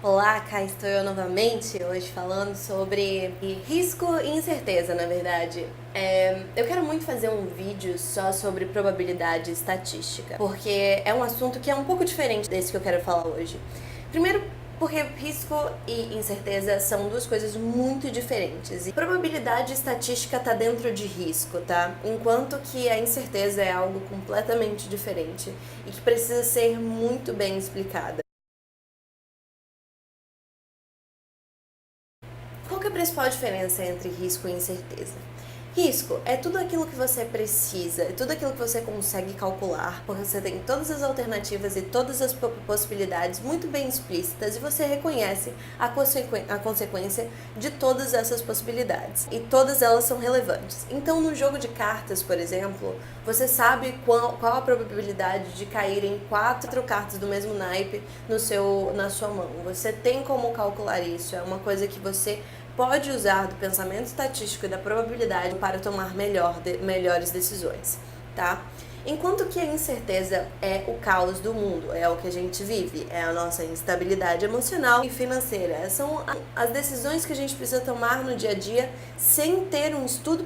Olá, cá estou eu novamente, hoje falando sobre risco e incerteza, na verdade. Eu quero muito fazer um vídeo só sobre probabilidade estatística, porque é um assunto que é um pouco diferente desse que eu quero falar hoje. Primeiro, porque risco e incerteza são duas coisas muito diferentes. E probabilidade estatística tá dentro de risco, tá? Enquanto que a incerteza é algo completamente diferente e que precisa ser muito bem explicada. Qual que é a principal diferença entre risco e incerteza? Risco é tudo aquilo que você precisa, é tudo aquilo que você consegue calcular, porque você tem todas as alternativas e todas as possibilidades muito bem explícitas e você reconhece a consequência de todas essas possibilidades. E todas elas são relevantes. Então, no jogo de cartas, por exemplo, você sabe qual a probabilidade de caírem 4 cartas do mesmo naipe na sua mão. Você tem como calcular isso, é uma coisa que você pode usar do pensamento estatístico e da probabilidade para tomar melhores decisões, tá? Enquanto que a incerteza é o caos do mundo, é o que a gente vive, é a nossa instabilidade emocional e financeira. São as decisões que a gente precisa tomar no dia a dia sem ter um estudo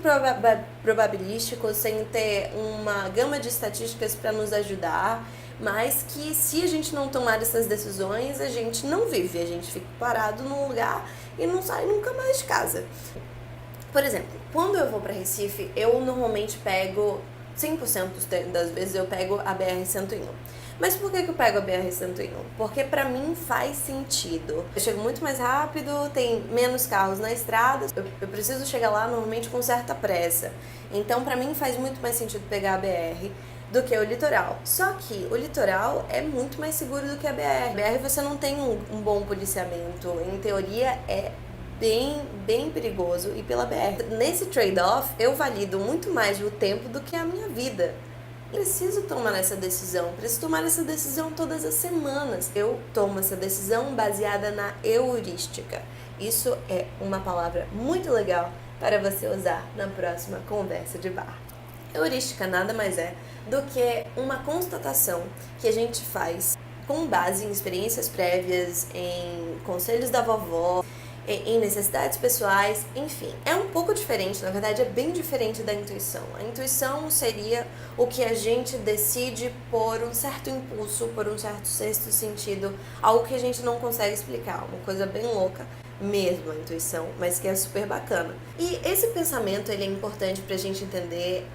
probabilístico, sem ter uma gama de estatísticas para nos ajudar, mas que se a gente não tomar essas decisões, a gente não vive, a gente fica parado num lugar e não sai nunca mais de casa. Por exemplo, quando eu vou para Recife, eu normalmente pego 100% das vezes eu pego a BR-101. Mas por que eu pego a BR-101? Porque pra mim faz sentido. Eu chego muito mais rápido, tem menos carros na estrada, eu preciso chegar lá normalmente com certa pressa. Então pra mim faz muito mais sentido pegar a BR do que o litoral. Só que o litoral é muito mais seguro do que a BR. A BR você não tem um bom policiamento. Em teoria é bem perigoso e pela BR. Nesse trade-off, eu valido muito mais o tempo do que a minha vida. Preciso tomar essa decisão, preciso tomar essa decisão todas as semanas. Eu tomo essa decisão baseada na heurística. Isso é uma palavra muito legal para você usar na próxima conversa de bar. Heurística nada mais é do que uma constatação que a gente faz com base em experiências prévias, em conselhos da vovó, em necessidades pessoais, enfim. É um pouco diferente, na verdade é bem diferente da intuição. A intuição seria o que a gente decide por um certo impulso, por um certo sexto sentido, algo que a gente não consegue explicar, uma coisa bem louca mesmo a intuição, mas que é super bacana. E esse pensamento ele é importante pra gente entender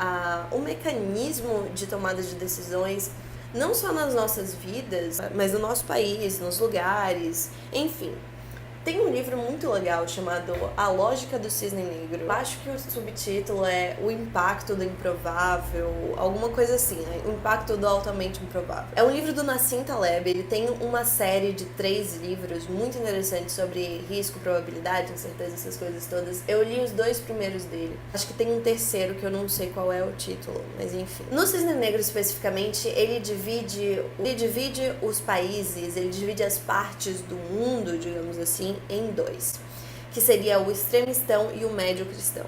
o mecanismo de tomada de decisões não só nas nossas vidas, mas no nosso país, nos lugares, enfim. Tem um livro muito legal chamado A Lógica do Cisne Negro. Eu acho que o subtítulo é O Impacto do Improvável, alguma coisa assim, né? O Impacto do Altamente Improvável. É um livro do Nassim Taleb, ele tem uma série de 3 livros muito interessantes sobre risco, probabilidade, incerteza, essas coisas todas. Eu li os 2 primeiros dele. Acho que tem um terceiro que eu não sei qual é o título, mas enfim. No Cisne Negro especificamente, ele divide os países, ele divide as partes do mundo, digamos assim, em 2, que seria o extremistão e o médio cristão.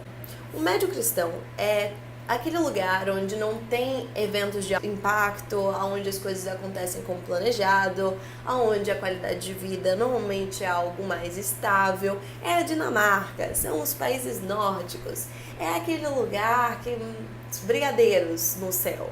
O médio cristão é aquele lugar onde não tem eventos de impacto, onde as coisas acontecem como planejado, onde a qualidade de vida normalmente é algo mais estável. É a Dinamarca, são os países nórdicos, é aquele lugar que os brigadeiros no céu.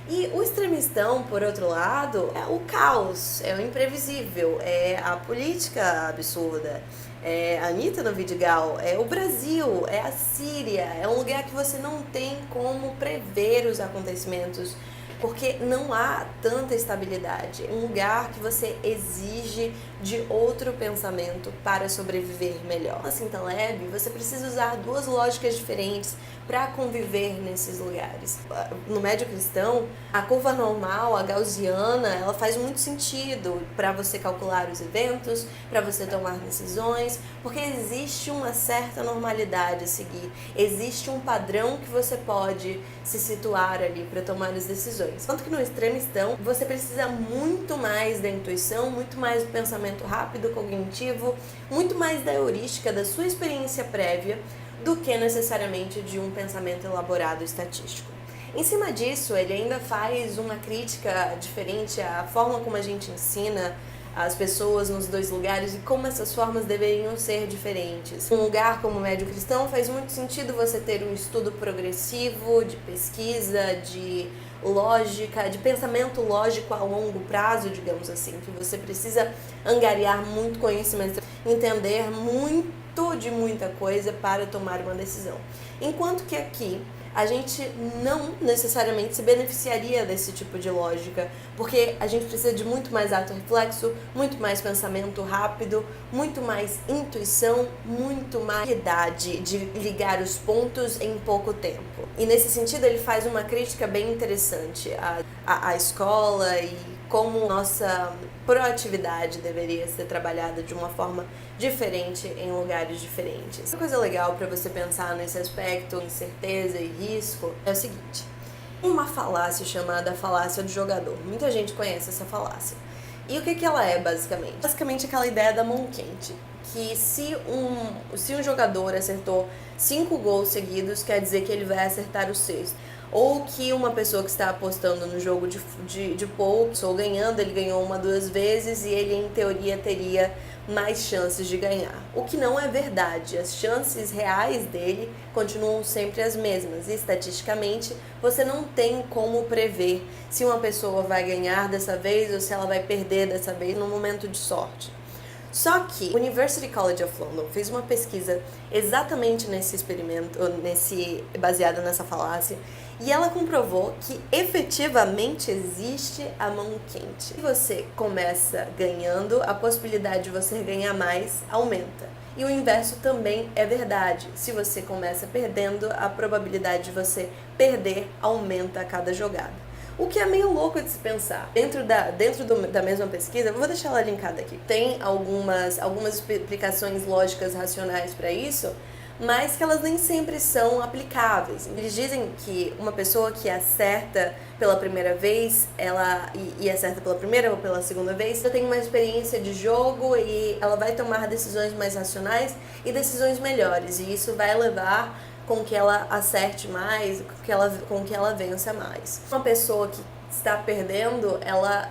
E o extremistão, por outro lado, é o caos, é o imprevisível, é a política absurda, é a Anitta no Vidigal, é o Brasil, é a Síria, é um lugar que você não tem como prever os acontecimentos, porque não há tanta estabilidade. Um lugar que você exige de outro pensamento para sobreviver melhor. Assim, Taleb, você precisa usar 2 lógicas diferentes para conviver nesses lugares. No médio cristão, a curva normal, a gaussiana, ela faz muito sentido para você calcular os eventos, para você tomar decisões, porque existe uma certa normalidade a seguir, existe um padrão que você pode se situar ali para tomar as decisões. Enquanto que no extremistão, você precisa muito mais da intuição, muito mais do pensamento rápido, cognitivo, muito mais da heurística, da sua experiência prévia, do que necessariamente de um pensamento elaborado estatístico. Em cima disso, ele ainda faz uma crítica diferente à forma como a gente ensina as pessoas nos dois lugares e como essas formas deveriam ser diferentes. Um lugar como o médio cristão faz muito sentido você ter um estudo progressivo, de pesquisa, de lógica, de pensamento lógico a longo prazo, digamos assim, que você precisa angariar muito conhecimento, entender muito de muita coisa para tomar uma decisão. Enquanto que aqui a gente não necessariamente se beneficiaria desse tipo de lógica, porque a gente precisa de muito mais ato reflexo, muito mais pensamento rápido, muito mais intuição, muito mais habilidade de ligar os pontos em pouco tempo. E nesse sentido ele faz uma crítica bem interessante à escola e como nossa proatividade deveria ser trabalhada de uma forma diferente em lugares diferentes. Uma coisa legal para você pensar nesse aspecto, incerteza e risco, é o seguinte: uma falácia chamada falácia do jogador. Muita gente conhece essa falácia. E o que ela é, basicamente? Basicamente aquela ideia da mão quente, que se um jogador acertou 5 gols seguidos, quer dizer que ele vai acertar o sexto. Ou que uma pessoa que está apostando no jogo de poker, ou ganhando, ele ganhou 1, 2 vezes e ele, em teoria, teria mais chances de ganhar. O que não é verdade. As chances reais dele continuam sempre as mesmas. E, estatisticamente, você não tem como prever se uma pessoa vai ganhar dessa vez ou se ela vai perder dessa vez no momento de sorte. Só que o University College of London fez uma pesquisa exatamente nesse experimento, baseada nessa falácia, e ela comprovou que efetivamente existe a mão quente. Se você começa ganhando, a possibilidade de você ganhar mais aumenta. E o inverso também é verdade. Se você começa perdendo, a probabilidade de você perder aumenta a cada jogada. O que é meio louco de se pensar. Dentro da mesma pesquisa, eu vou deixar ela linkada aqui, tem algumas explicações lógicas racionais para isso, mas que elas nem sempre são aplicáveis. Eles dizem que uma pessoa que acerta pela primeira vez, e acerta pela primeira ou pela segunda vez, ela tem uma experiência de jogo e ela vai tomar decisões mais racionais e decisões melhores, e isso vai levar com que ela acerte mais, com que ela vença mais. Uma pessoa que está perdendo, ela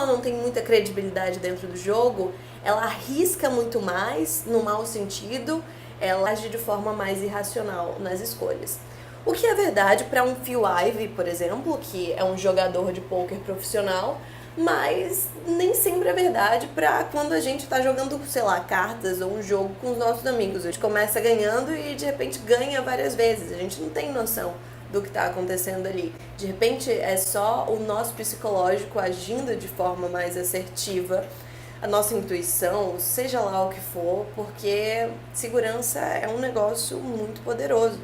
não tem muita credibilidade dentro do jogo, ela arrisca muito mais, no mau sentido, ela age de forma mais irracional nas escolhas. O que é verdade para um Phil Ivey, por exemplo, que é um jogador de pôquer profissional, mas nem sempre é verdade para quando a gente está jogando, sei lá, cartas ou um jogo com os nossos amigos. A gente começa ganhando e de repente ganha várias vezes. A gente não tem noção do que está acontecendo ali. De repente é só o nosso psicológico agindo de forma mais assertiva, a nossa intuição, seja lá o que for, porque segurança é um negócio muito poderoso,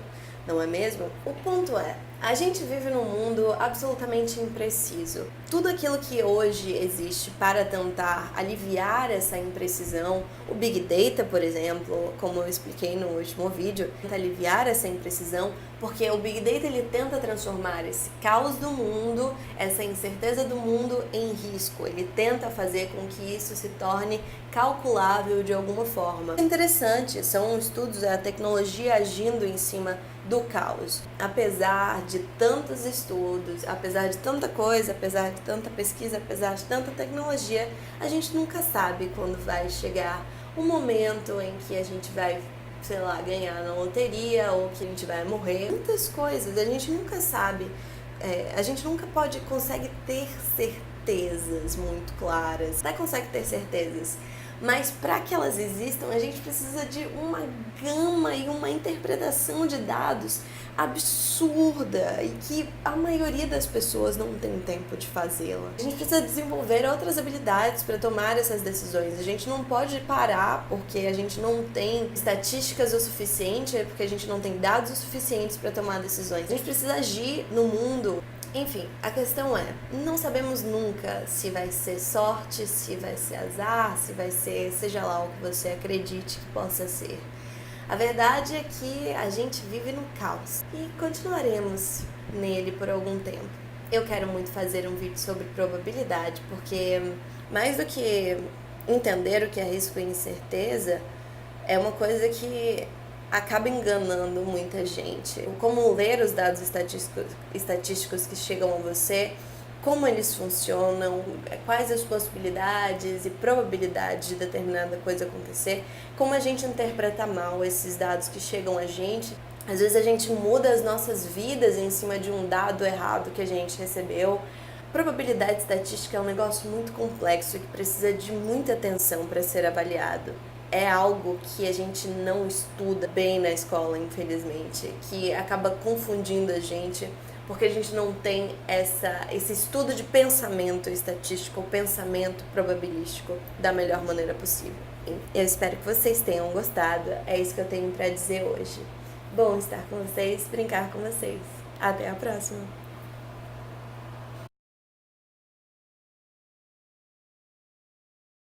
não é mesmo? O ponto é, a gente vive num mundo absolutamente impreciso. Tudo aquilo que hoje existe para tentar aliviar essa imprecisão, o Big Data, por exemplo, como eu expliquei no último vídeo, tenta aliviar essa imprecisão, porque o Big Data ele tenta transformar esse caos do mundo, essa incerteza do mundo em risco. Ele tenta fazer com que isso se torne calculável de alguma forma. É interessante, são estudos da tecnologia agindo em cima do caos. Apesar de tantos estudos, apesar de tanta coisa, apesar de tanta pesquisa, apesar de tanta tecnologia, a gente nunca sabe quando vai chegar o momento em que a gente vai, sei lá, ganhar na loteria ou que a gente vai morrer. Muitas coisas, a gente nunca sabe, a gente nunca consegue ter certezas muito claras. Até consegue ter certezas, mas para que elas existam, a gente precisa de uma gama e uma interpretação de dados absurda e que a maioria das pessoas não tem tempo de fazê-la. A gente precisa desenvolver outras habilidades para tomar essas decisões. A gente não pode parar porque a gente não tem estatísticas o suficiente, porque a gente não tem dados o suficientes para tomar decisões. A gente precisa agir no mundo. Enfim, a questão é, não sabemos nunca se vai ser sorte, se vai ser azar, se vai ser, seja lá o que você acredite que possa ser. A verdade é que a gente vive no caos e continuaremos nele por algum tempo. Eu quero muito fazer um vídeo sobre probabilidade, porque mais do que entender o que é risco e incerteza, é uma coisa que acaba enganando muita gente. Como ler os dados estatísticos que chegam a você como eles funcionam, quais as possibilidades e probabilidades de determinada coisa acontecer, como a gente interpreta mal esses dados que chegam a gente. Às vezes a gente muda as nossas vidas em cima de um dado errado que a gente recebeu. Probabilidade estatística é um negócio muito complexo e que precisa de muita atenção para ser avaliado. É algo que a gente não estuda bem na escola, infelizmente, que acaba confundindo a gente, porque a gente não tem esse estudo de pensamento estatístico, pensamento probabilístico da melhor maneira possível. Eu espero que vocês tenham gostado, é isso que eu tenho para dizer hoje. Bom estar com vocês, brincar com vocês. Até a próxima!